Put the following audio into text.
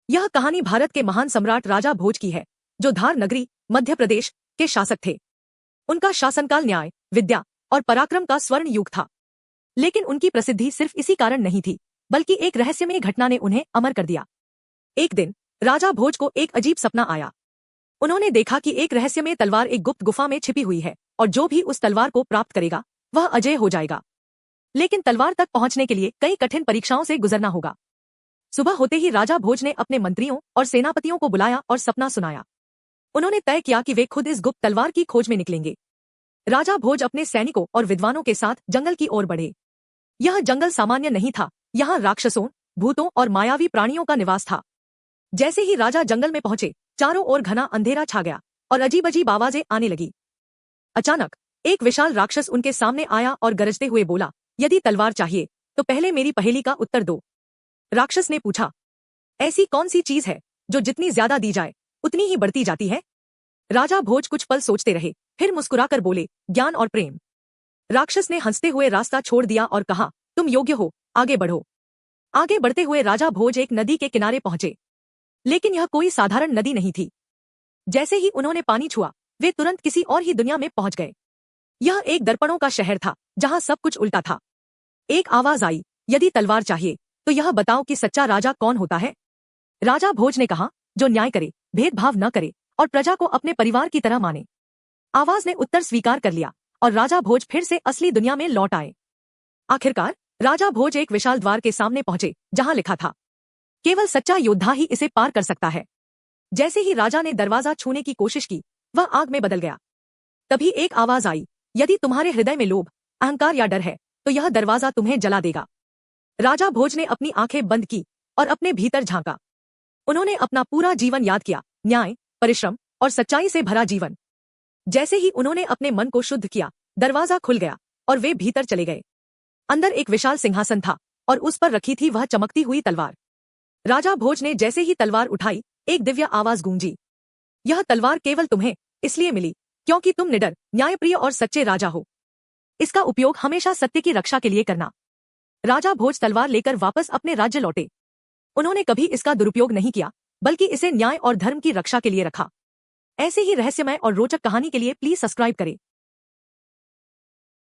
यह कहानी भारत के महान सम्राट राजा भोज की है, जो धार नगरी, मध्य प्रदेश के शासक थे। उनका शासनकाल न्याय, विद्या और पराक्रम का स्वर्ण युग था। लेकिन उनकी प्रसिद्धि सिर्फ इसी कारण नहीं थी, बल्कि एक रहस्यमय घटना ने उन्हें अमर कर दिया। एक दिन राजा भोज को एक अजीब सपना आया। उन्होंने देखा कि एक रहस्यमय तलवार एक गुप्त गुफा में छिपी हुई है और जो भी उस तलवार को प्राप्त करेगा वह अजय हो जाएगा। लेकिन तलवार तक पहुंचने के लिए कई कठिन परीक्षाओं से गुजरना होगा। सुबह होते ही राजा भोज ने अपने मंत्रियों और सेनापतियों को बुलाया और सपना सुनाया। उन्होंने तय किया कि वे खुद इस गुप्त तलवार की खोज में निकलेंगे। राजा भोज अपने सैनिकों और विद्वानों के साथ जंगल की ओर बढ़े। यह जंगल सामान्य नहीं था, यहाँ राक्षसों, भूतों और मायावी प्राणियों का निवास था। जैसे ही राजा जंगल में पहुंचे, चारों ओर घना अंधेरा छा गया और अजीब अजीब आवाजें आने लगी। अचानक एक विशाल राक्षस उनके सामने आया और गरजते हुए बोला, यदि तलवार चाहिए तो पहले मेरी पहेली का उत्तर दो। राक्षस ने पूछा, ऐसी कौन सी चीज है जो जितनी ज्यादा दी जाए उतनी ही बढ़ती जाती है? राजा भोज कुछ पल सोचते रहे, फिर मुस्कुराकर बोले, ज्ञान और प्रेम। राक्षस ने हंसते हुए रास्ता छोड़ दिया और कहा, तुम योग्य हो, आगे बढ़ो। आगे बढ़ते हुए राजा भोज एक नदी के किनारे पहुंचे। लेकिन यह कोई साधारण नदी नहीं थी। जैसे ही उन्होंने पानी छुआ, वे तुरंत किसी और ही दुनिया में पहुंच गए। यह एक दर्पणों का शहर था, जहां सब कुछ उल्टा था। एक आवाज आई, यदि तलवार चाहिए तो यह बताओ कि सच्चा राजा कौन होता है? राजा भोज ने कहा, जो न्याय करे, भेदभाव न करे और प्रजा को अपने परिवार की तरह माने। आवाज ने उत्तर स्वीकार कर लिया और राजा भोज फिर से असली दुनिया में लौट आए। आखिरकार राजा भोज एक विशाल द्वार के सामने पहुंचे, जहां लिखा था, केवल सच्चा योद्धा ही इसे पार कर सकता है। जैसे ही राजा ने दरवाजा छूने की कोशिश की, वह आग में बदल गया। तभी एक आवाज आई, यदि तुम्हारे हृदय में लोभ, अहंकार या डर है तो यह दरवाजा तुम्हें जला देगा। राजा भोज ने अपनी आंखें बंद की और अपने भीतर झांका। उन्होंने अपना पूरा जीवन याद किया, न्याय, परिश्रम और सच्चाई से भरा जीवन। जैसे ही उन्होंने अपने मन को शुद्ध किया, दरवाजा खुल गया और वे भीतर चले गए। अंदर एक विशाल सिंहासन था और उस पर रखी थी वह चमकती हुई तलवार। राजा भोज ने जैसे ही तलवार उठाई, एक दिव्य आवाज गूंजी, यह तलवार केवल तुम्हें इसलिए मिली क्योंकि तुम निडर, न्यायप्रिय और सच्चे राजा हो। इसका उपयोग हमेशा सत्य की रक्षा के लिए करना। राजा भोज तलवार लेकर वापस अपने राज्य लौटे। उन्होंने कभी इसका दुरुपयोग नहीं किया, बल्कि इसे न्याय और धर्म की रक्षा के लिए रखा। ऐसे ही रहस्यमय और रोचक कहानी के लिए प्लीज सब्सक्राइब करें।